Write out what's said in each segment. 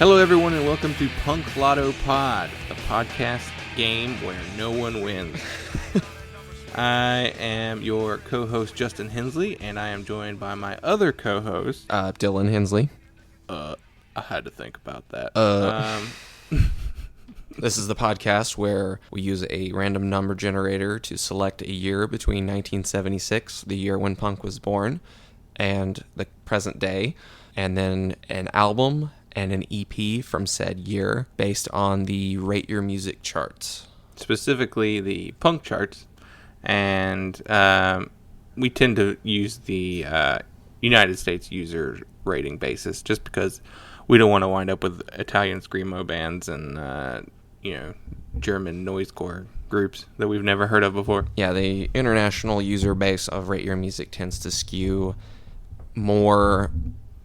Hello, everyone, and welcome to Punk Lotto Pod, the podcast game where no one wins. I am your co-host, Justin Hensley, and I am joined by my other co-host, Dylan Hensley. I had to think about that. This is the podcast where we use a random number generator to select a year between 1976, the year when punk was born, and the present day, and then an album and an EP from said year based on the Rate Your Music charts. Specifically the punk charts, and we tend to use the United States user rating basis just because we don't want to wind up with Italian screamo bands and German noisecore groups that we've never heard of before. Yeah, the international user base of Rate Your Music tends to skew more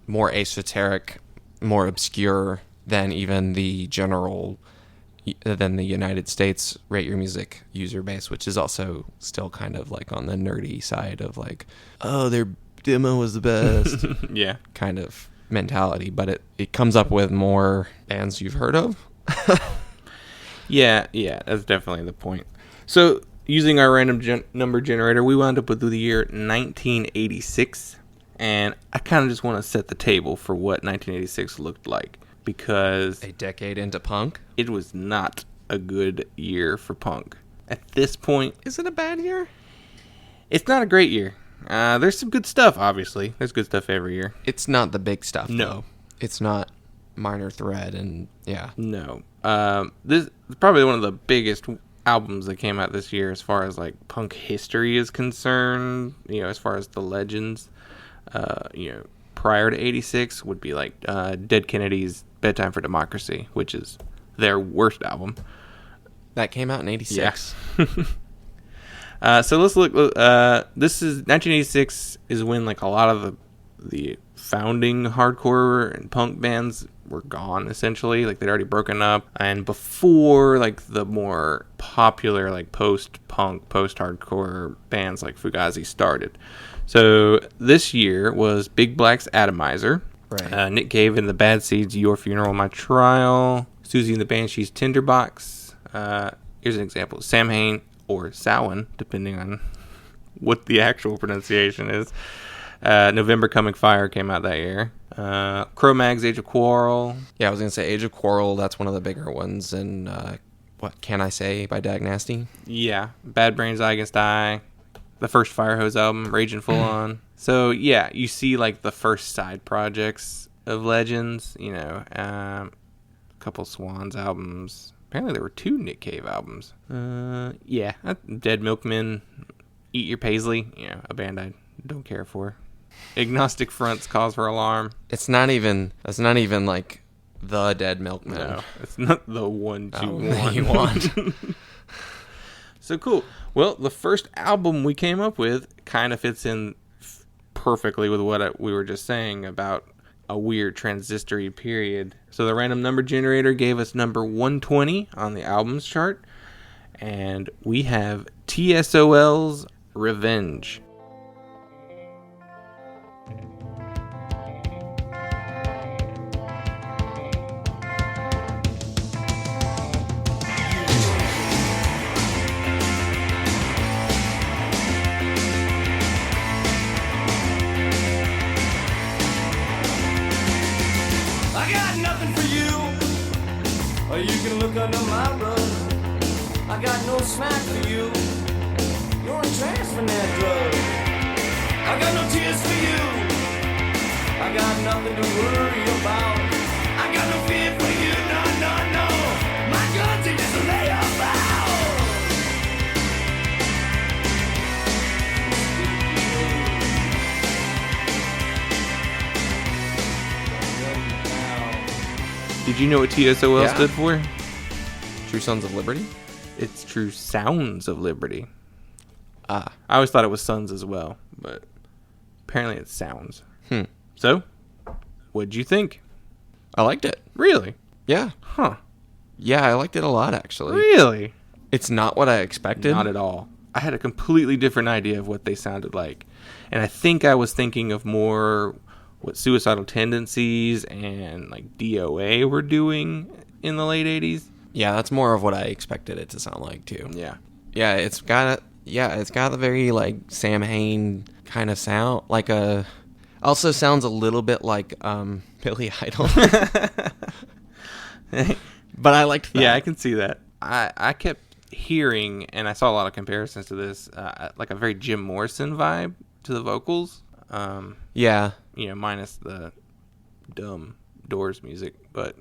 esoteric, more obscure than even the United States Rate Your Music user base, which is also still kind of like on the nerdy side of like, oh, their demo was the best. Yeah. Kind of mentality, but it comes up with more bands you've heard of. Yeah, that's definitely the point. So, using our random number generator, we wound up with the year 1986, and I kind of just want to set the table for what 1986 looked like, because a decade into punk, it was not a good year for punk. At this point, is it a bad year? It's not a great year. There's some good stuff, obviously. There's good stuff every year. It's not the big stuff. No. Though. It's not Minor Threat and, yeah. No. This is probably one of the biggest albums that came out this year as far as, like, punk history is concerned, as far as the legends. Prior to 86 would be, like, Dead Kennedy's Bedtime for Democracy, which is their worst album. That came out in 86. Yeah. So let's look. This is 1986 is when like a lot of the founding hardcore and punk bands were gone essentially. Like they'd already broken up, and before like the more popular like post-punk, post-hardcore bands like Fugazi started. So this year was Big Black's Atomizer, right? Nick Cave and the Bad Seeds' Your Funeral, My Trial, Susie and the Banshees' Tinderbox. Here's an example: Samhain or Samhain, depending on what the actual pronunciation is. November Coming Fire came out that year. Cro-Mag's Age of Quarrel. Yeah, I was going to say Age of Quarrel, that's one of the bigger ones. And What Can I Say by Dag Nasty? Yeah, Bad Brains Eye Against Eye. The first Firehose album, Ragin' Full On. So, yeah, you see like the first side projects of Legends, a couple Swans albums. Apparently there were 2 Nick Cave albums. Dead Milkmen, Eat Your Paisley, a band I don't care for. Agnostic Front's Cause for Alarm. That's not even like the Dead Milkmen. No, it's not the one you want. So cool. Well, the first album we came up with kind of fits in perfectly with what we were just saying about a weird transistory period. So the random number generator gave us number 120 on the albums chart, and we have TSOL's Revenge. You can look under my rug. I got no smack for you. You're a trash from that drug. I got no tears for you. I got nothing to worry about. I got no fear for you. No. My guns are just a layup out. Did you know what TSOL stood for? True Sons of Liberty? It's True Sounds of Liberty. I always thought it was Sons as well, but apparently it's Sounds. So, what'd you think? I liked it. Really? Yeah. Huh. Yeah, I liked it a lot, actually. Really? It's not what I expected. Not at all. I had a completely different idea of what they sounded like. And I think I was thinking of more what Suicidal Tendencies and like DOA were doing in the late 80s. Yeah, that's more of what I expected it to sound like too. Yeah. Yeah, it's got the very like Sam Hain kind of sound, like a. Also sounds a little bit like Billy Idol. But I liked that. Yeah, I can see that. I kept hearing, and I saw a lot of comparisons to this, like a very Jim Morrison vibe to the vocals. Yeah. You know, minus the dumb Doors music, but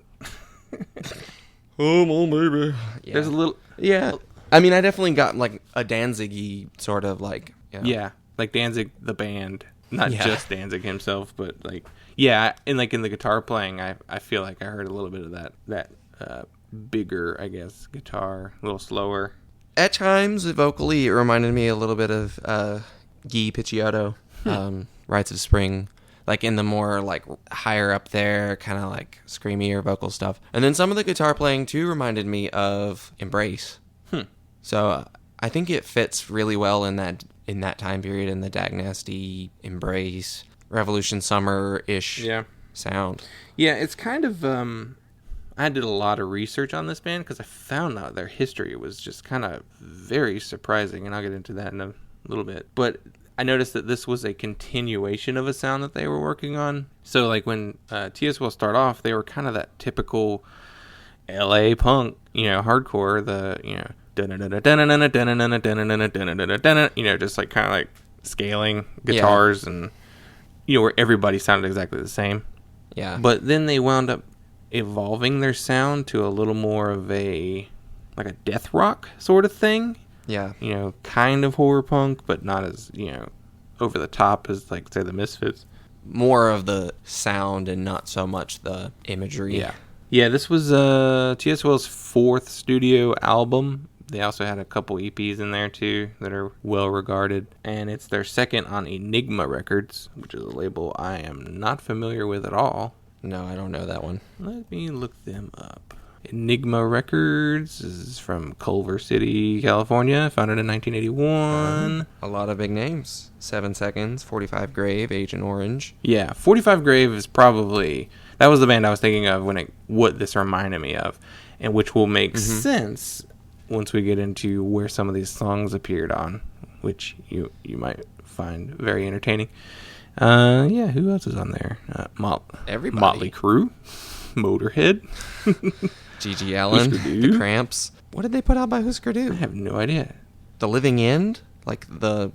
Oh, well, maybe. Yeah. there's a little, Yeah. I mean, I definitely got like a Danzig-y sort of like. You know. yeah, like Danzig the band, not Yeah. just Danzig himself, but like, yeah, and like in the guitar playing, I feel like I heard a little bit of that bigger, I guess, guitar, a little slower. At times, vocally, it reminded me a little bit of Guy Picciotto, Rites of Spring, like in the more like higher up there, kind of like screamier vocal stuff. And then some of the guitar playing too reminded me of Embrace. So I think it fits really well in that time period, in the Dag Nasty, Embrace, Revolution Summer-ish sound. Yeah, it's kind of, I did a lot of research on this band because I found out their history was just kind of very surprising, and I'll get into that in a little bit. But I noticed that this was a continuation of a sound that they were working on. So like when TSOL start off, they were kind of that typical LA punk, you know, hardcore, the, you know, you know, just like kind of like scaling guitars and, you know, where everybody sounded exactly the same. Yeah. But then they wound up evolving their sound to a little more of a, like a death rock sort of thing. Yeah. You know, kind of horror punk, but not as, you know, over the top as, like, say, the Misfits. More of the sound and not so much the imagery. Yeah. Yeah, this was TSOL's fourth studio album. They also had a couple EPs in there, too, that are well regarded. And it's their second on Enigma Records, which is a label I am not familiar with at all. No, I don't know that one. Let me look them up. Enigma Records is from Culver City, California, founded in 1981. A lot of big names. 7 Seconds, 45 Grave, Agent Orange. Yeah, 45 Grave is probably... That was the band I was thinking of when what this reminded me of, and which will make sense once we get into where some of these songs appeared on, which you might find very entertaining. Yeah, who else is on there? Everybody. Motley Crue, Motorhead, G.G. Allen, Husker Du. The Cramps. What did they put out by Husker I Du? have no idea. The Living End? Like the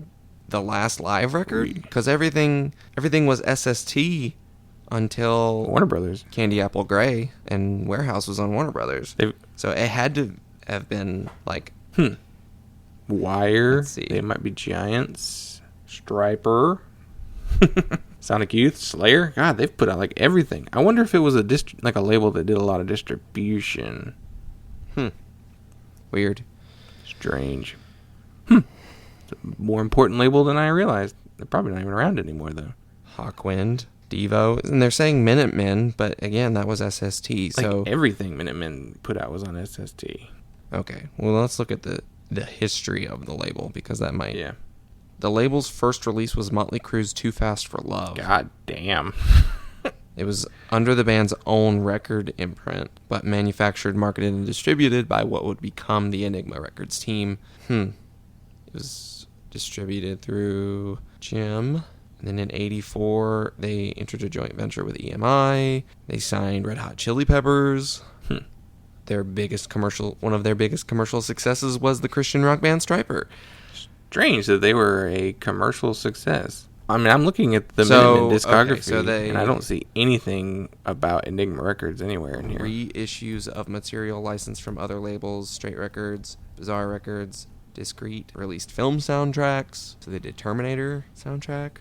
last live record? Because everything was SST until Warner Brothers. Candy Apple Grey, and Warehouse was on Warner Brothers. So it had to have been like... Wire. Let's see. They might be Giants. Striper. Sonic Youth. Slayer. God, they've put out like everything. I wonder if it was like a label that did a lot of distribution. Weird. Strange. It's a more important label than I realized. They're probably not even around anymore, though. Hawkwind, Devo, and they're saying Minutemen, but again, that was SST. Like So everything Minutemen put out was on SST. okay, well, let's look at the history of the label, because that might... Yeah. The label's first release was Motley Crue's Too Fast for Love. God damn. It was under the band's own record imprint, but manufactured, marketed, and distributed by what would become the Enigma Records team. It was distributed through Jim. And then in 1984, they entered a joint venture with EMI. They signed Red Hot Chili Peppers. One of their biggest commercial successes was the Christian rock band Stryper. Strange that they were a commercial success. I mean, I'm looking at the Minutemen discography, and I don't see anything about Enigma Records anywhere in here. Reissues of material licensed from other labels, Straight Records, Bizarre Records, Discreet, released film soundtracks. So they did Terminator soundtrack.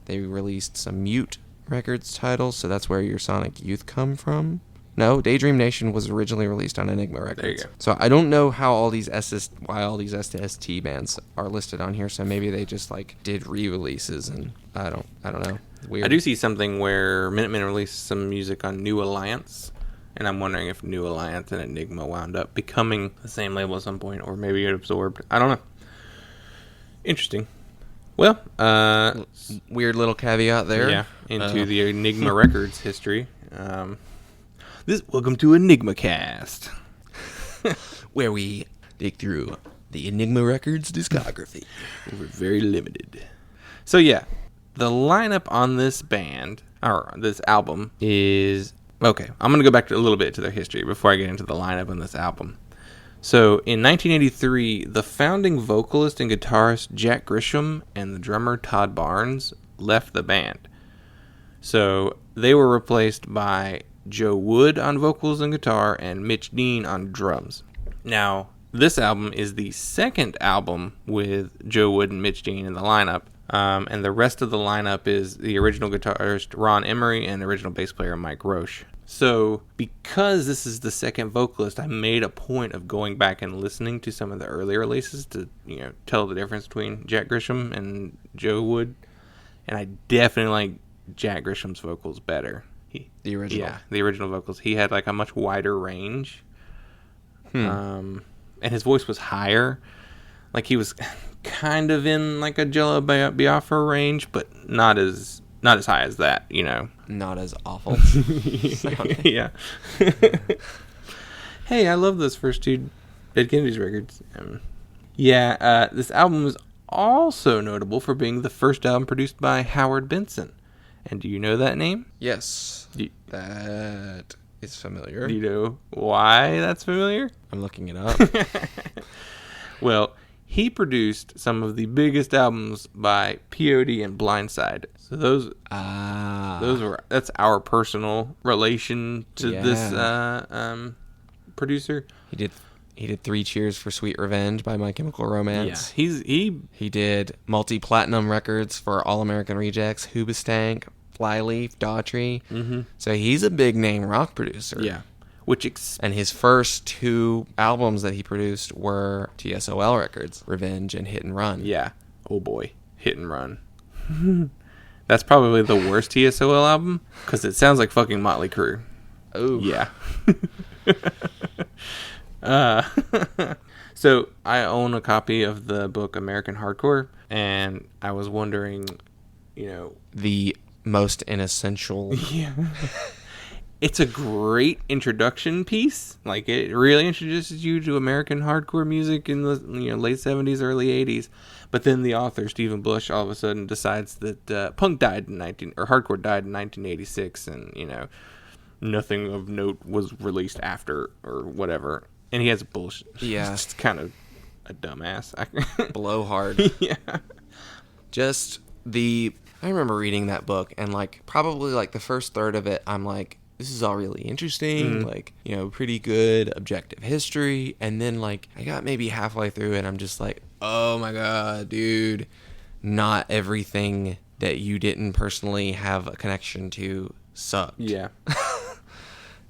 They released some Mute Records titles, so that's where your Sonic Youth come from. No, Daydream Nation was originally released on Enigma Records. There you go. So I don't know how why all these SST bands are listed on here. So maybe they just like did re-releases, and I don't know. Weird. I do see something where Minutemen released some music on New Alliance, and I'm wondering if New Alliance and Enigma wound up becoming the same label at some point, or maybe it absorbed. I don't know. Interesting. Well, Weird little caveat there. yeah, into the Enigma Records history. Welcome to Enigma Cast, where we dig through the Enigma Records discography. We're very limited. So yeah, the lineup on this band, or this album, is... Okay, I'm going to go back a little bit to their history before I get into the lineup on this album. So, in 1983, the founding vocalist and guitarist Jack Grisham and the drummer Todd Barnes left the band. So, they were replaced by Joe Wood on vocals and guitar and Mitch Dean on drums. Now, this album is the second album with Joe Wood and Mitch Dean in the lineup. And the rest of the lineup is the original guitarist Ron Emery and the original bass player Mike Roche. So, because this is the second vocalist, I made a point of going back and listening to some of the earlier releases to, tell the difference between Jack Grisham and Joe Wood. And I definitely like Jack Grisham's vocals better. The original? Yeah, the original vocals. He had like a much wider range. And his voice was higher. Like he was kind of in like a Jello Biafra range, but not as high as that, Not as awful. Yeah. Hey, I love those first two Dead Kennedys records. This album is also notable for being the first album produced by Howard Benson. And do you know that name? Yes. That is familiar. Do you know why that's familiar? I'm looking it up. Well, he produced some of the biggest albums by P.O.D. and Blindside. So that's our personal relation to this producer. He did 3 Cheers for Sweet Revenge by My Chemical Romance. Yeah, he did multi-platinum records for All American Rejects, Hoobastank, Flyleaf, Daughtry. Mm-hmm. So he's a big name rock producer. Yeah. And his first 2 albums that he produced were TSOL records, Revenge and Hit and Run. Yeah. Oh boy. Hit and Run. That's probably the worst TSOL album because it sounds like fucking Motley Crue. Oh. Yeah. So I own a copy of the book American Hardcore, and I was wondering, the most inessential. Yeah. It's a great introduction piece. Like, it really introduces you to American hardcore music in the late 70s, early 80s. But then the author, Stephen Bush, all of a sudden decides that punk died hardcore died in 1986, and, nothing of note was released after or whatever. And he has bullshit. Yeah. It's kind of a dumbass. Blowhard. Yeah. I remember reading that book, and, probably, the first third of it, I'm like, this is all really interesting, pretty good objective history. And then, I got maybe halfway through and I'm just like, oh my God, dude, not everything that you didn't personally have a connection to sucked. Yeah.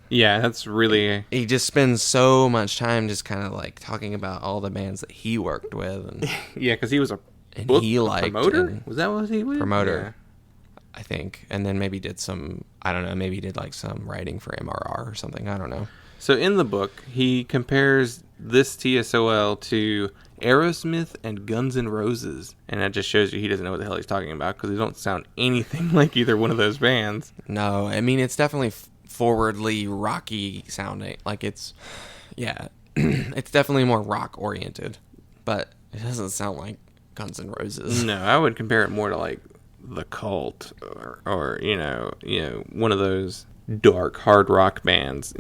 Yeah, that's really... He just spends so much time just kind of, talking about all the bands that he worked with. And yeah, because he was a promoter? Was that what he was? Promoter. Yeah. I think, and then maybe did some, I don't know, maybe did some writing for MRR or something, I don't know. So in the book, he compares this TSOL to Aerosmith and Guns N' Roses, and that just shows you he doesn't know what the hell he's talking about, because they don't sound anything like either one of those bands. No, I mean, it's definitely forwardly rocky sounding, it's definitely more rock oriented, but it doesn't sound like Guns N' Roses. No, I would compare it more to The Cult or one of those dark hard rock bands,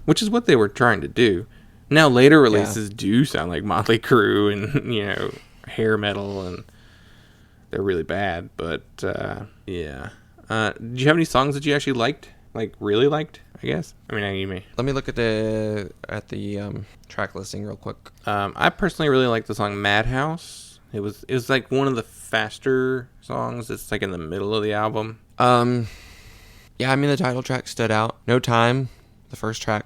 which is what they were trying to do. Now later releases do sound like Motley Crue and hair metal, and they're really bad, but yeah. Did you have any songs that you actually liked? Really liked, I guess? I mean, you may. Let me look at the track listing real quick. I personally really like the song Madhouse. It was one of the faster songs. It's in the middle of the album. Yeah, I mean, the title track stood out. No Time, the first track.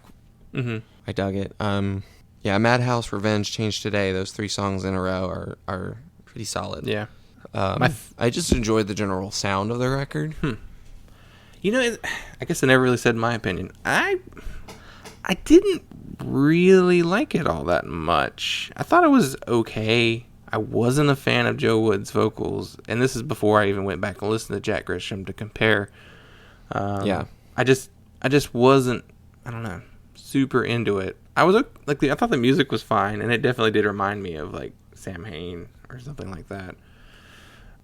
Mm-hmm. I dug it. Yeah, Madhouse, Revenge, Change Today. Those 3 songs in a row are pretty solid. Yeah. I just enjoyed the general sound of the record. I guess I never really said my opinion. I didn't really like it all that much. I thought it was okay. I wasn't a fan of Joe Wood's vocals, and this is before I even went back and listened to Jack Grisham to compare. Yeah. I just wasn't, I don't know, super into it. I was like, I thought the music was fine, and it definitely did remind me of like Sam Hain or something like that.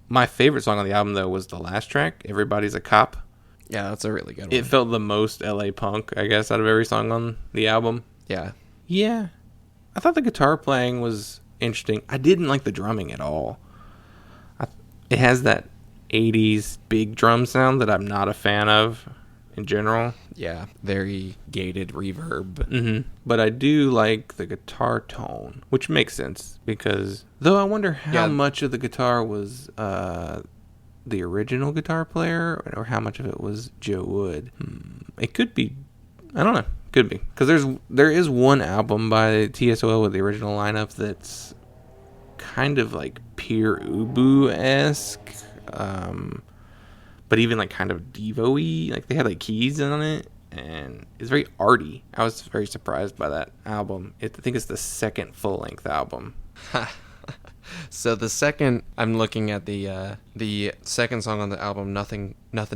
My favorite song on the album though was the last track, "Everybody's a Cop." Yeah, that's a really good one. It felt the most LA punk, I guess, out of every song on the album. Yeah. Yeah, I thought the guitar playing was interesting. I didn't like the drumming at all. It has that 80s big drum sound that I'm not a fan of in general. Yeah, very gated reverb. Mm-hmm. But I do like the guitar tone, which makes sense because, though I wonder how much of the guitar was the original guitar player or how much of it was Joe Wood. It could be, I don't know, could be, because there is one album by TSOL with the original lineup that's kind of like Pure Ubu-esque, but even like kind of Devo-y. Like they had like keys on it, and it's very arty. I was very surprised by that album. I think it's the second full-length album. So the second, I'm looking at the second song on the album, Nothing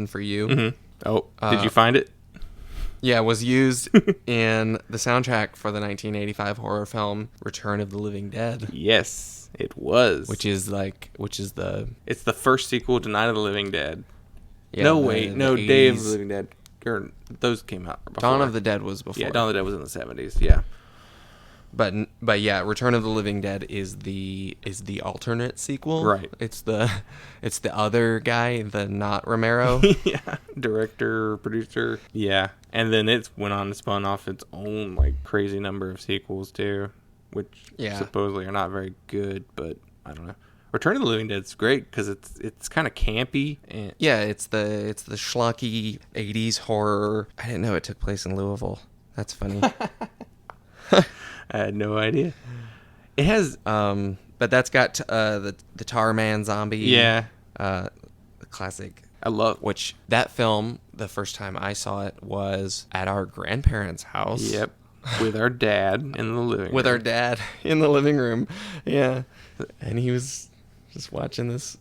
for You. Mm-hmm. Oh, did you find it? Yeah, was used in the soundtrack for the 1985 horror film Return of the Living Dead. Yes, it was. It's the first sequel to Night of the Living Dead. Yeah, no, the wait, no, 80s. Day of the Living Dead. Those came out before. Dawn of the Dead was before. Yeah, Dawn of the Dead was in the 70s. Yeah. But yeah, Return of the Living Dead is the alternate sequel. Right. It's the other guy, the not Romero. Yeah. Director, producer. Yeah. And then it went on to spun off its own like crazy number of sequels too, which supposedly are not very good, but I don't know. Return of the Living Dead's great because it's kind of campy. And Yeah, it's the schlocky 80s horror. I didn't know it took place in Louisville. That's funny. I had no idea. It has, but that's got the Tar Man zombie. Yeah. The classic. I love. Which that film, the first time I saw it was at our grandparents' house. Yep. With our dad in the living room. With our dad in the living room. Yeah. And he was just watching this.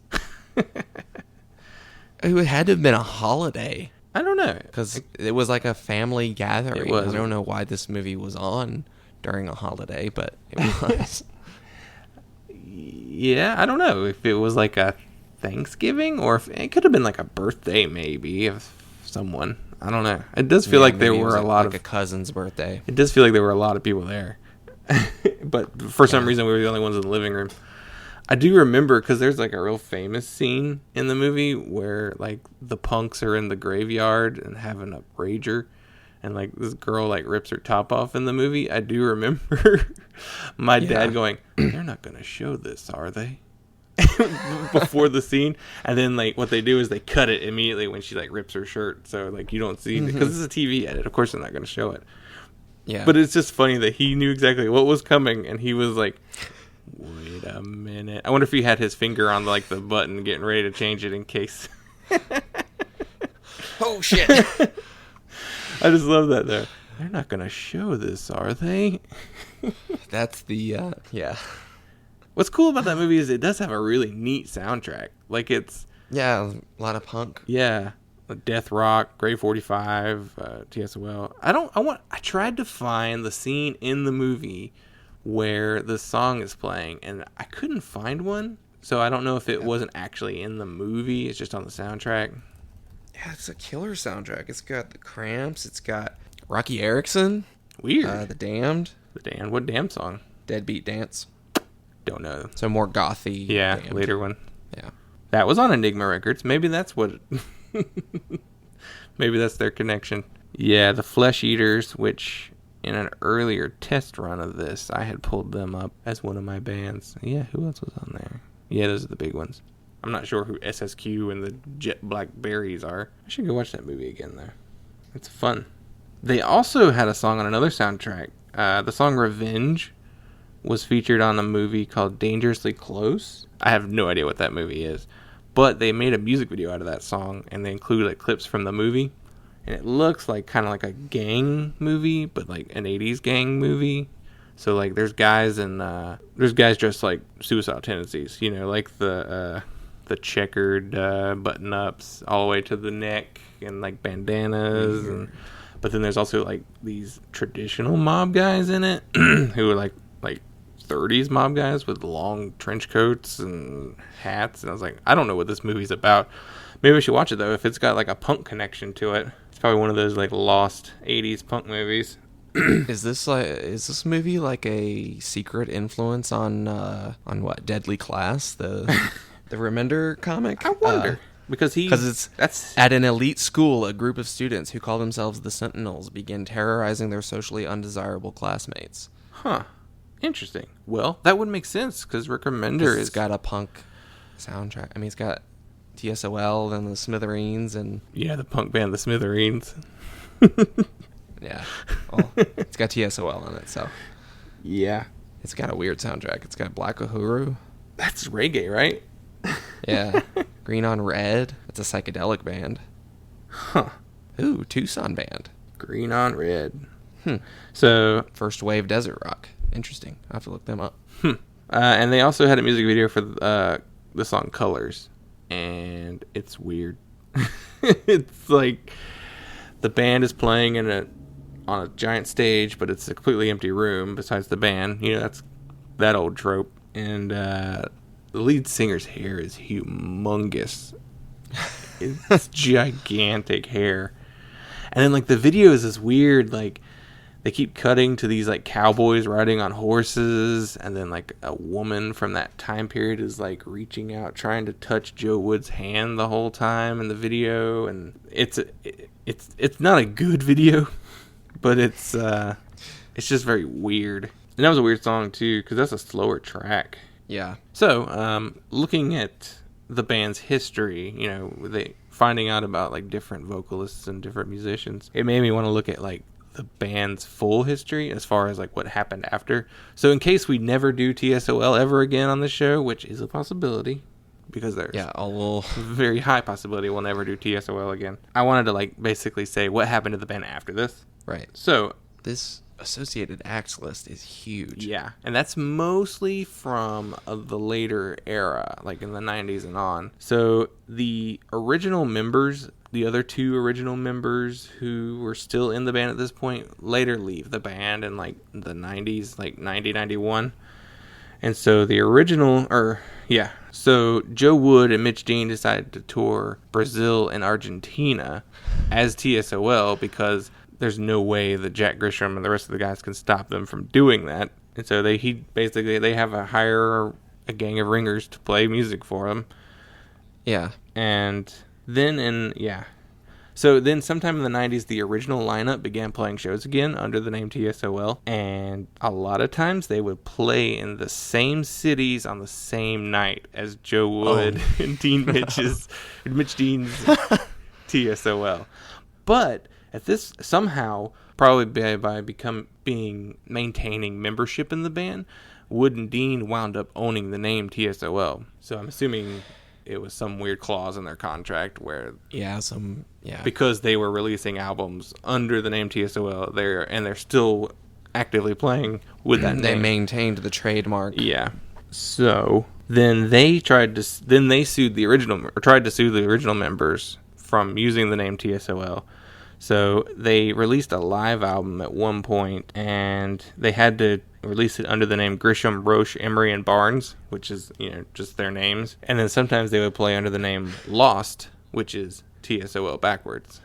It had to have been a holiday. I don't know. Because it was like a family gathering. It was. I don't know why this movie was on during a holiday, but it was. Yeah, I don't know if it was like a Thanksgiving or if it could have been like a birthday maybe of someone. I don't know. It does feel like there were a lot of a cousin's birthday. It does feel like there were a lot of people there. But for some reason we were the only ones in the living room. I do remember because there's like a real famous scene in the movie where like the punks are in the graveyard and having a rager. And, like, this girl, like, rips her top off in the movie. I do remember my dad going, they're not going to show this, are they? Before the scene. And then, like, what they do is they cut it immediately when she, like, rips her shirt. So, like, you don't see... Because it's a TV edit. Of course they're not going to show it. Yeah. But it's just funny that he knew exactly what was coming. And he was like, wait a minute. I wonder if he had his finger on, like, the button getting ready to change it in case. Oh, shit. I just love that though. They're not going to show this, are they? That's the, yeah. What's cool about that movie is it does have a really neat soundtrack. Like it's... Yeah, a lot of punk. Yeah. Death Rock, Grade 45, TSOL. I tried to find the scene in the movie where the song is playing and I couldn't find one. So I don't know if it wasn't actually in the movie. It's just on the soundtrack. Yeah, it's a killer soundtrack. It's got the Cramps. It's got Rocky Erickson. Weird. The Damned. The Damned. What Damned song? Deadbeat Dance. Don't know. So more gothy. Yeah, Damned. later one. Yeah. That was on Enigma Records. Maybe that's what... Maybe that's their connection. Yeah, the Flesh Eaters, which in an earlier test run of this, I had pulled them up as one of my bands. Yeah, who else was on there? Yeah, those are the big ones. I'm not sure who SSQ and the Jet Black Berries are. I should go watch that movie again, though. It's fun. They also had a song on another soundtrack. The song Revenge was featured on a movie called Dangerously Close. I have no idea what that movie is. But they made a music video out of that song, and they included like clips from the movie. And it looks like kind of like a gang movie, but like an 80s gang movie. So like there's guys dressed like suicidal tendencies, you know, like the checkered button ups all the way to the neck and like bandanas, but then there's also like these traditional mob guys in it who are like 30s mob guys with long trench coats and hats, and I was like, I don't know what this movie's about. Maybe we should watch it though if it's got like a punk connection to it. It's probably one of those like lost 80s punk movies. Is this movie like a secret influence on what, Deadly Class, the Remender comic? I wonder. Because that's at an elite school, a group of students who call themselves the Sentinels begin terrorizing their socially undesirable classmates. Huh. Interesting. Well, that would make sense because Rick Remender It's got a punk soundtrack. I mean, it's got TSOL and the Smithereens and the punk band the Smithereens. Yeah. Well, it's got TSOL in it, so Yeah. it's got a weird soundtrack. It's got Black Uhuru. That's reggae, right? Yeah. Green on Red. It's a psychedelic band. Huh. Ooh, Tucson band. Green on Red. So, First Wave Desert Rock. Interesting. I'll have to look them up. and they also had a music video for the song Colors, and it's weird. It's like the band is playing on a giant stage, but it's a completely empty room besides the band. You know, that's that old trope. And the lead singer's hair is humongous. It's gigantic hair. And then like the video is this weird, like they keep cutting to these like cowboys riding on horses, and then like a woman from that time period is like reaching out trying to touch Joe Wood's hand the whole time in the video, and it's not a good video, but it's just very weird. And that was a weird song too because that's a slower track. Yeah. So, looking at the band's history, you know, finding out about like different vocalists and different musicians, it made me want to look at like the band's full history as far as like what happened after. So in case we never do TSOL ever again on the show, which is a possibility because there's a very high possibility we'll never do TSOL again, I wanted to like basically say what happened to the band after this. Right. So this associated acts list is huge. Yeah, and that's mostly from the later era, like in the 90s and on. So the original members, the other two original members who were still in the band at this point, later leave the band in like the 90s, like 90, 91. And so the original, so Joe Wood and Mitch Dean decided to tour Brazil and Argentina as TSOL because there's no way that Jack Grisham and the rest of the guys can stop them from doing that. And so they have hire a gang of ringers to play music for them. Yeah. And then so then sometime in the 90s, the original lineup began playing shows again under the name TSOL. And a lot of times they would play in the same cities on the same night as Joe Wood and Mitch Dean's TSOL. But at this, somehow, probably by maintaining membership in the band, Wood and Dean wound up owning the name TSOL. So I'm assuming it was some weird clause in their contract where because they were releasing albums under the name TSOL, they're still actively playing with that name. They maintained the trademark. Yeah. So then they tried to sue the original members from using the name TSOL. So they released a live album at one point, and they had to release it under the name Grisham, Roche, Emery, and Barnes, which is, just their names. And then sometimes they would play under the name Lost, which is TSOL backwards.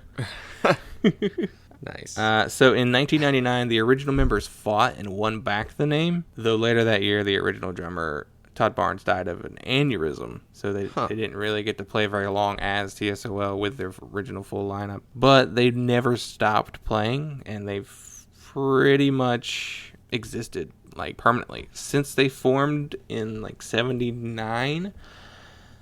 Nice. So in 1999, the original members fought and won back the name, though later that year, the original drummer Todd Barnes died of an aneurysm, so they didn't really get to play very long as TSOL with their original full lineup. But they never stopped playing, and they've pretty much existed like permanently since they formed in like 79.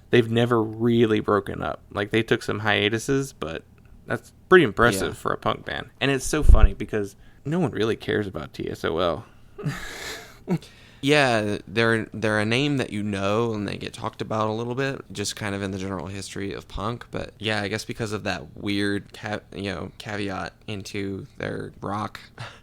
They've never really broken up. Like they took some hiatuses, but that's pretty impressive for a punk band. And it's so funny because no one really cares about TSOL. Yeah, they're a name that you know, and they get talked about a little bit, just kind of in the general history of punk. But yeah, I guess because of that weird caveat into their rock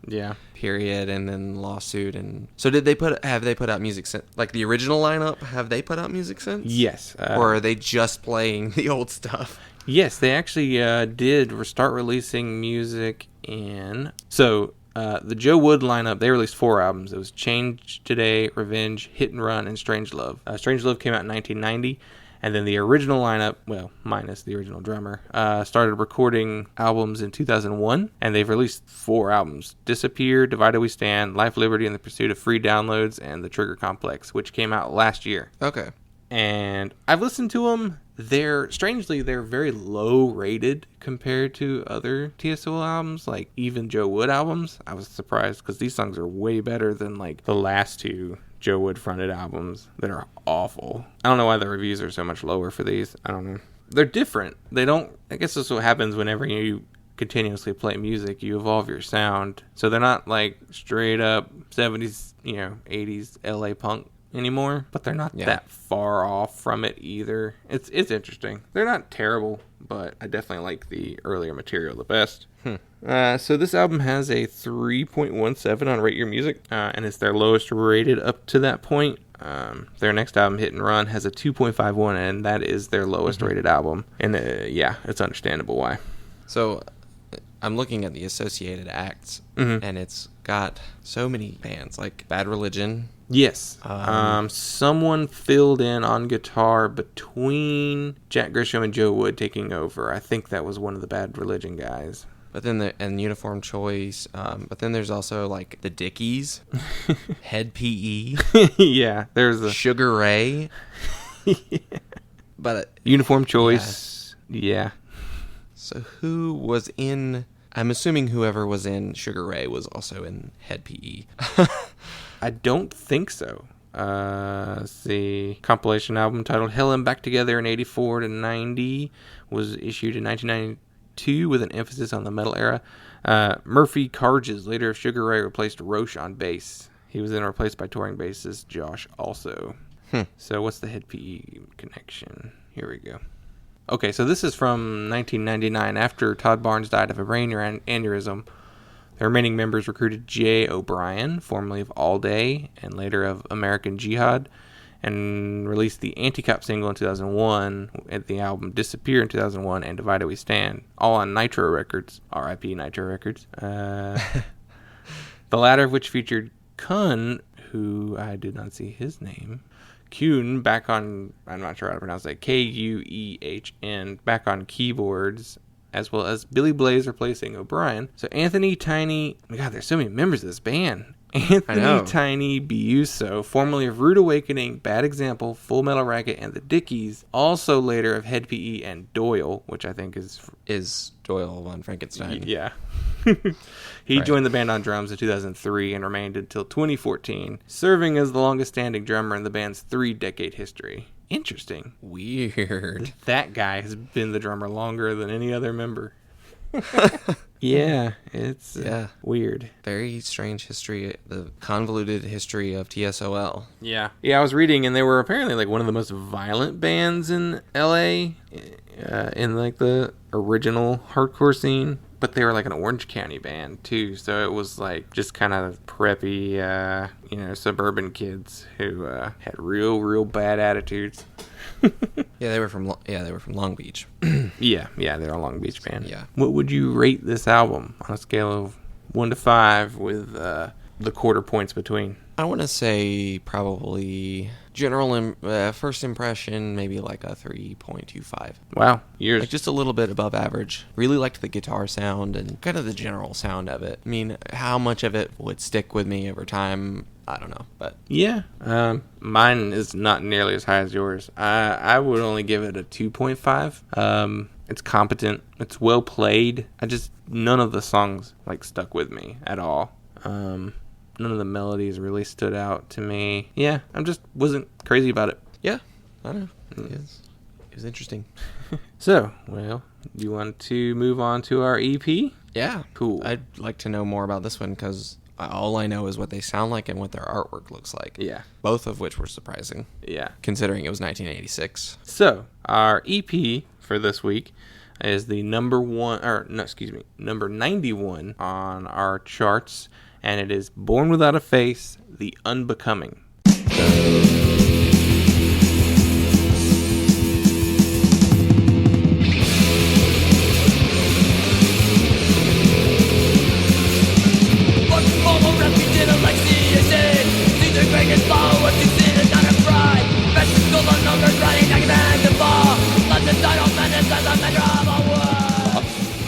Yeah. period, and then lawsuit. And so have they put out music since, like the original lineup? Have they put out music since? Yes. Or are they just playing the old stuff? Yes, they actually did start releasing music in... So, the Joe Wood lineup, they released 4 albums. It was Change Today, Revenge, Hit and Run, and Strange Love. Strange Love came out in 1990, and then the original lineup, well, minus the original drummer, started recording albums in 2001, and they've released 4 albums. Disappear, Divided We Stand, Life, Liberty, and the Pursuit of Free Downloads, and The Trigger Complex, which came out last year. Okay. And I've listened to them. They're very low rated compared to other TSOL albums, like even Joe Wood albums. I was surprised because these songs are way better than like the last 2 Joe Wood fronted albums that are awful. I don't know why the reviews are so much lower for these. I don't know. They're different. I guess that's what happens whenever you continuously play music. You evolve your sound. So they're not like straight up 70s, 80s LA punk anymore, but they're not that far off from it either. It's interesting. They're not terrible, but I definitely like the earlier material the best. So this album has a 3.17 on Rate Your Music, and it's their lowest rated up to that point. Their next album, Hit and Run, has a 2.51, and that is their lowest rated album. And it's understandable why. So I'm looking at the associated acts, and it's got so many bands, like Bad Religion. Yes. Someone filled in on guitar between Jack Grisham and Joe Wood taking over. I think that was one of the Bad Religion guys. But then and Uniform Choice. But then there's also like the Dickies, Head PE. Yeah, there's a Sugar Ray. Yeah. But Uniform Choice. Yeah. So who was in? I'm assuming whoever was in Sugar Ray was also in Head PE. I don't think so. Let's see. Compilation album titled Hell and Back Together in 84 to 90 was issued in 1992 with an emphasis on the metal era. Murphy Carges, later of Sugar Ray, replaced Roche on bass. He was then replaced by touring bassist Josh also. So what's the Head PE connection? Here we go. Okay, so this is from 1999 after Todd Barnes died of a brain aneurysm. The remaining members recruited Jay O'Brien, formerly of All Day and later of American Jihad, and released the Anti-Cop single in 2001, and the album Disappear in 2001, and Divided We Stand, all on Nitro Records, R.I.P. Nitro Records. The latter of which featured Kun, who I did not see his name, Kuhn, back on, I'm not sure how to pronounce that, Kuehn, back on keyboards, as well as Billy Blaze replacing O'Brien. So Anthony Tiny, God, there's so many members of this band. Anthony Tiny Biuso, formerly of Rude Awakening, Bad Example, Full Metal Racket, and the Dickies, also later of Head PE and Doyle, which I think is Doyle von Frankenstein. Yeah. He joined the band on drums in 2003 and remained until 2014, serving as the longest standing drummer in the band's 3-decade history. Interesting. Weird. That guy has been the drummer longer than any other member. Yeah, it's weird. Very strange history, the convoluted history of TSOL. Yeah, I was reading, and they were apparently like one of the most violent bands in LA, in like the original hardcore scene. But they were like an Orange County band too, so it was like just kind of preppy, suburban kids who had real bad attitudes. They were from Long Beach. yeah, they're a Long Beach band. Yeah. What would you rate this album on a scale of 1 to 5 with the quarter points between? I want to say probably general first impression, maybe like a 3.25. Wow, yours. Like just a little bit above average. Really liked the guitar sound and kind of the general sound of it. I mean, how much of it would stick with me over time, I don't know. But yeah, mine is not nearly as high as yours. I would only give it a 2.5. It's competent. It's well played. None of the songs like stuck with me at all. None of the melodies really stood out to me. Yeah, I just wasn't crazy about it. Yeah, I don't know. It was interesting. So, well, you want to move on to our EP? Yeah. Cool. I'd like to know more about this one because All I know is what they sound like and what their artwork looks like. Yeah. Both of which were surprising, Yeah. considering it was 1986. So, our EP for this week is the number 91 on our charts, and it is Born Without a Face, The Unbecoming.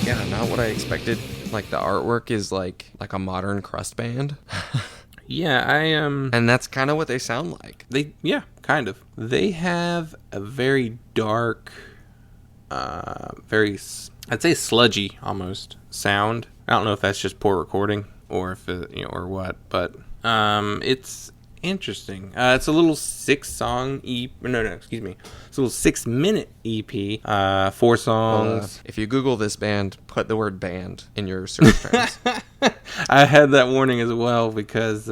Yeah, not what I expected. Like, the artwork is like a modern crust band. Yeah, And that's kind of what they sound like. kind of. They have a very dark, I'd say sludgy almost sound. I don't know if that's just poor recording or if it, or what, but it's interesting. It's a little 6-song EP. It's a little 6-minute EP. 4 songs. If you Google this band, put the word band in your search terms. I had that warning as well because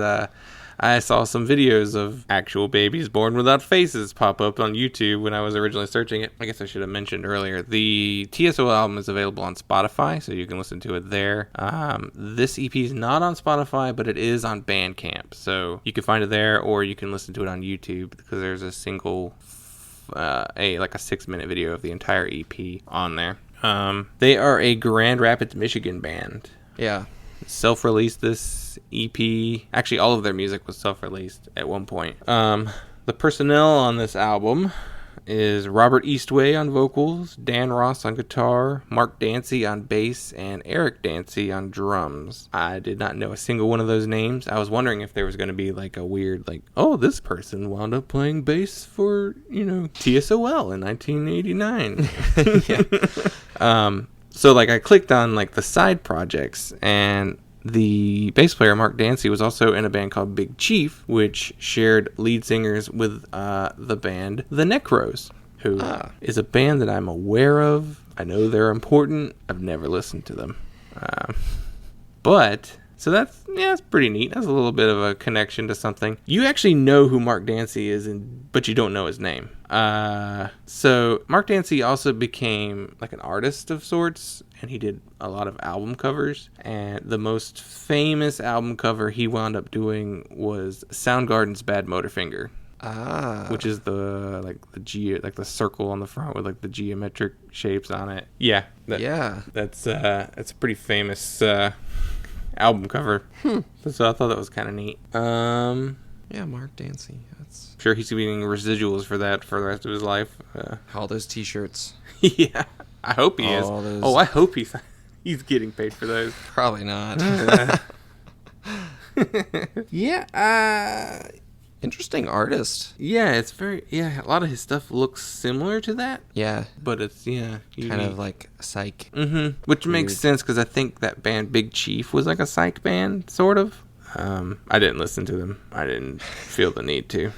I saw some videos of actual babies born without faces pop up on YouTube when I was originally searching it. I guess I should have mentioned earlier. The TSOL album is available on Spotify, so you can listen to it there. This EP is not on Spotify, but it is on Bandcamp, so you can find it there, or you can listen to it on YouTube because there's a single, like a 6-minute video of the entire EP on there. They are a Grand Rapids, Michigan band. Yeah. Self-released this EP. Actually, all of their music was self-released at one point. The personnel on this album is Robert Eastway on vocals, Dan Ross on guitar, Mark Dancy on bass, and Eric Dancy on drums. I did not know a single one of those names. I was wondering if there was going to be like a weird, like, oh, this person wound up playing bass for, TSOL in 1989. Yeah. So, like, I clicked on, like, the side projects, and the bass player, Mark Dancy, was also in a band called Big Chief, which shared lead singers with the band The Necros, who is a band that I'm aware of. I know they're important. I've never listened to them. So that's pretty neat. That's a little bit of a connection to something. You actually know who Mark Dancy is, but you don't know his name. So Mark Dancy also became like an artist of sorts, and he did a lot of album covers. And the most famous album cover he wound up doing was Soundgarden's Bad Motorfinger. Which is the circle on the front with like the geometric shapes on it. Yeah. That's a pretty famous album cover. So I thought that was kind of neat. Yeah, Mark Dancy. That's Sure he's getting residuals for that for the rest of his life. all those t-shirts. Yeah, I hope he is. Those... Oh, I hope he's getting paid for those. Probably not. Yeah. Interesting artist. Yeah, it's a lot of his stuff looks similar to that. Yeah. But it's, kind of like psych. Mm-hmm. Which makes sense because I think that band Big Chief was like a psych band, sort of. I didn't listen to them. I didn't feel the need to.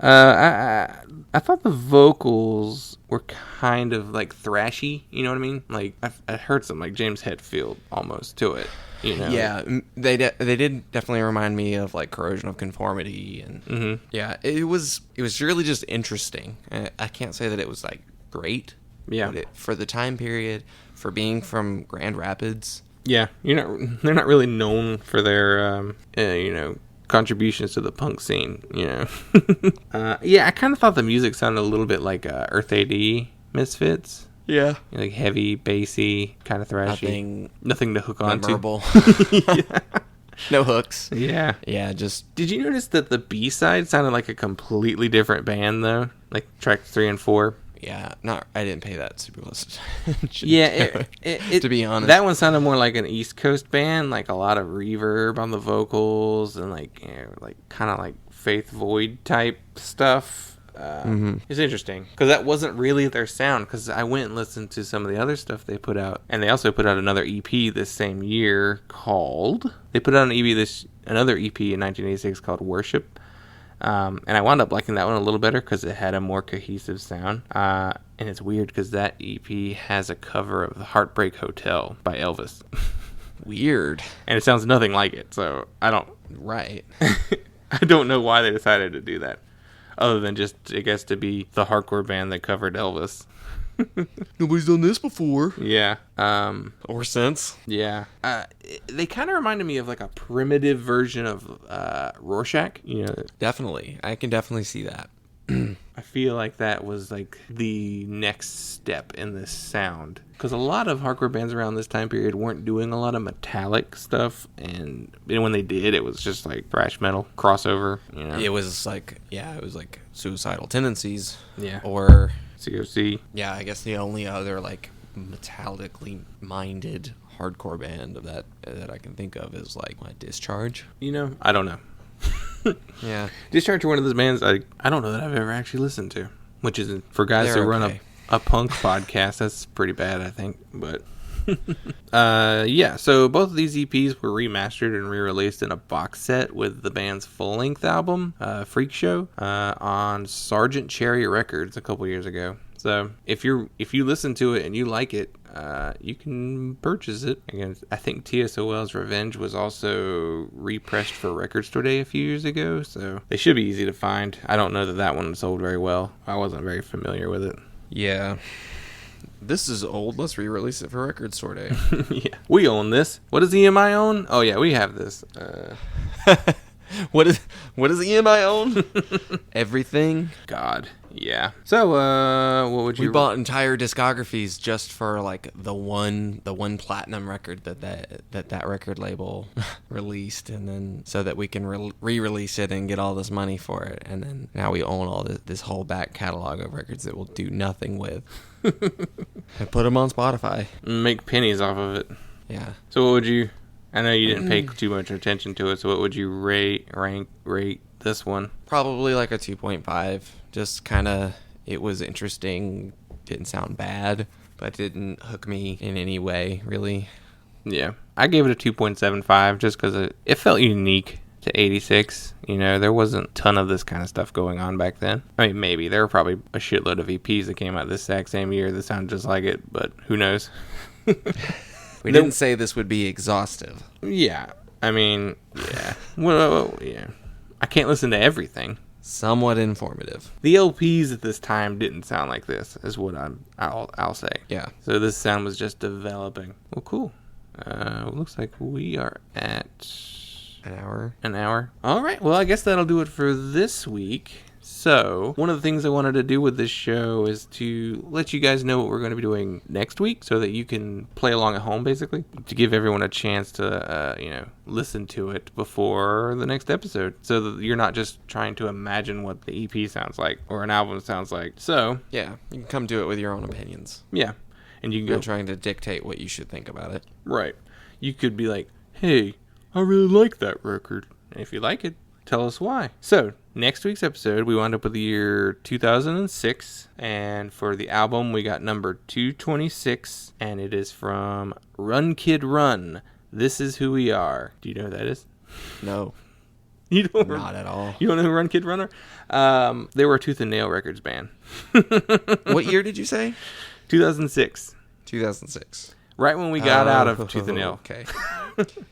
I thought the vocals were kind of like thrashy, you know what I mean? Like I heard some like James Hetfield almost to it, you know? Yeah, they did definitely remind me of like Corrosion of Conformity, and yeah, it was really just interesting. I can't say that it was like great. Yeah, but for the time period, for being from Grand Rapids. Yeah, they're not really known for their contributions to the punk scene, yeah, I kind of thought the music sounded a little bit like Earth AD Misfits. Yeah. Like heavy, bassy, kind of thrashy. Nothing to hook onto. Memorable. No hooks. Yeah. Yeah, just... Did you notice that the B-side sounded like a completely different band, though? Like tracks 3 and 4? Yeah, I didn't pay that super close attention. Yeah, to be honest. That one sounded more like an East Coast band, like a lot of reverb on the vocals and like kind of like Faith Void type stuff. It's interesting because that wasn't really their sound. Because I went and listened to some of the other stuff they put out, and they also put out another EP this same year called. They put out another EP in 1986 called Worship. And I wound up liking that one a little better because it had a more cohesive sound. And it's weird because that EP has a cover of The Heartbreak Hotel by Elvis. Weird. And it sounds nothing like it, so I don't Right. I don't know why they decided to do that. Other than just, I guess, to be the hardcore band that covered Elvis. Nobody's done this before. Yeah. Or since. Yeah. They kind of reminded me of like a primitive version of Rorschach. You know, Definitely. I can definitely see that. I feel like that was like the next step in this sound. Because a lot of hardcore bands around this time period weren't doing a lot of metallic stuff. And when they did, it was just like thrash metal crossover. You know? It was like, Suicidal Tendencies. Yeah. Or, COC. yeah, I guess the only other like metallically minded hardcore band of that I can think of is like Discharge. You know, I don't know. Yeah. Discharge are one of those bands I don't know that I've ever actually listened to. Which is, for guys They're who run okay. a punk podcast, that's pretty bad, I think. But yeah, so both of these EPs were remastered and re-released in a box set with the band's full-length album, Freak Show, on Sergeant Cherry Records a couple years ago. So if you listen to it and you like it, you can purchase it. Again, I think TSOL's Revenge was also repressed for Record Store Day a few years ago, so they should be easy to find. I don't know that one sold very well. I wasn't very familiar with it. Yeah. This is old. Let's re-release it for Record Store Day. Yeah, we own this. What does EMI own? Oh yeah, we have this. What does EMI own? Everything. God, yeah. So, what would you? We bought entire discographies just for like the one platinum record that record label released, and then so that we can re-release it and get all this money for it, and then now we own all this whole back catalog of records that we'll do nothing with. And put them on Spotify. Make pennies off of it. Yeah. So, what would you? I know you didn't pay too much attention to it. So, what would you rate this one? Probably like a 2.5. Just kind of, it was interesting. Didn't sound bad, but didn't hook me in any way, really. Yeah, I gave it a 2.75 just because it felt unique to 86. You know, there wasn't a ton of this kind of stuff going on back then. I mean, maybe. There were probably a shitload of EPs that came out this exact same year that sounded just like it, but who knows? We didn't say this would be exhaustive. Yeah. I mean, yeah. Well, yeah. I can't listen to everything. Somewhat informative. The LPs at this time didn't sound like this, is what I'll say. Yeah. So this sound was just developing. Well, cool. Looks like we are at An hour. All right. Well, I guess that'll do it for this week. So, one of the things I wanted to do with this show is to let you guys know what we're going to be doing next week so that you can play along at home, basically, to give everyone a chance to, listen to it before the next episode so that you're not just trying to imagine what the EP sounds like or an album sounds like. So, Yeah, you can come to it with your own opinions. yeah. And you can You're go, not trying to dictate what you should think about it. right. You could be like, hey, I really like that record. And if you like it, tell us why. So, next week's episode, we wound up with the year 2006. And for the album, we got number 226. And it is from Run Kid Run. This Is Who We Are. Do you know who that is? No, You don't? not at all. You don't know who Run Kid Run are? They were a Tooth and Nail Records band. What year did you say? 2006. 2006. Right when we got out of Tooth and Nail. Okay.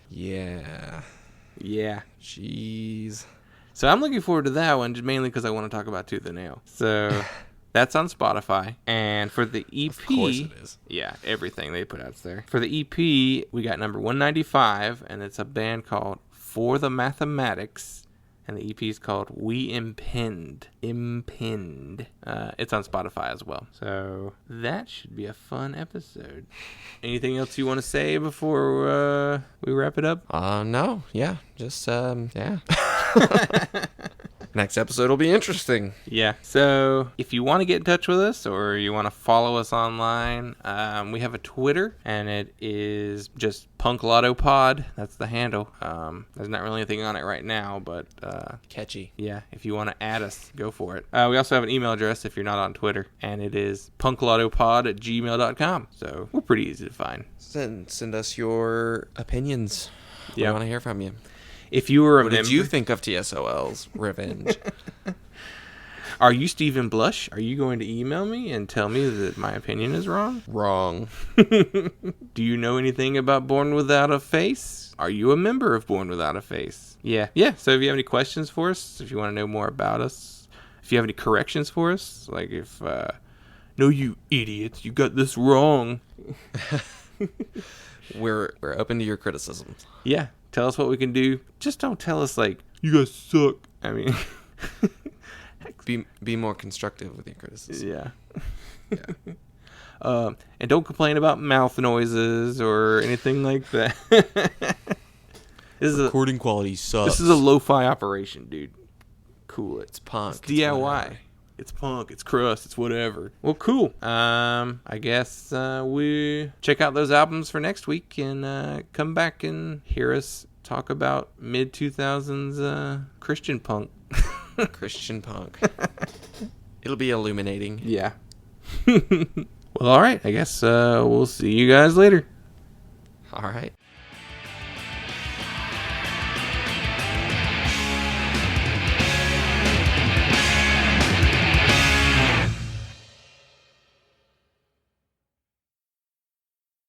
Yeah. Yeah. Jeez. So I'm looking forward to that one, just mainly because I want to talk about Tooth and Nail. So that's on Spotify. And for the EP... Of course it is. Yeah, everything they put out's there. For the EP, we got number 195, and it's a band called For the Mathematics. And the EP is called We Impend. Impend. It's on Spotify as well. So that should be a fun episode. Anything else you want to say before we wrap it up? No. Yeah. Just, yeah. Next episode will be interesting. Yeah. So if you want to get in touch with us or you want to follow us online, we have a Twitter, and it is just Punk Lotto Pod. That's the handle. There's not really anything on it right now, but Catchy. yeah, if you want to add us, go for it. We also have an email address if you're not on Twitter, and it is punklautopod@gmail.com. So we're pretty easy to find. Send us your opinions. Yeah. We want to hear from you. If you were a What member, did you think of TSOL's Revenge? Are you Stephen Blush? Are you going to email me and tell me that my opinion is wrong? Wrong. Do you know anything about Born Without a Face? Are you a member of Born Without a Face? Yeah. So if you have any questions for us, if you want to know more about us, if you have any corrections for us, like if, no, you idiots, you got this wrong. We're open to your criticisms. Yeah. Tell us what we can do. Just don't tell us, like, you guys suck. I mean... Be more constructive with your criticism. Yeah. And don't complain about mouth noises or anything like that. Recording quality sucks. This is a lo-fi operation, dude. Cool. It's punk. It's DIY. It's punk. It's crust. It's whatever. Well, cool. I guess we check out those albums for next week and come back and hear us talk about mid-2000s Christian punk. Christian punk. It'll be illuminating. Yeah. Well, all right. I guess we'll see you guys later. All right.